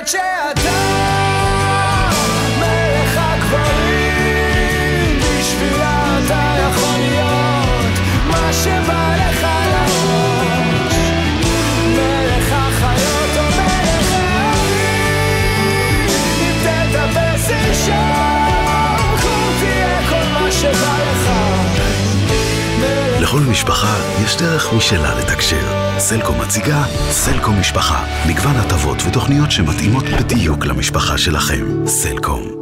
לדעת שאתה מלך הגברים, בשבילה אתה יכול להיות מה שבא לך לראש, מלך החיות או מלך הערים, אם תטפס אישם כל תהיה כל מה שבא לך. לכל משפחה יש דרך משלה לתקשר. סלקום מציגה סלקום משפחה, מגוון הטבות ותוכניות שמתאימות בדיוק למשפחה שלכם. סלקום.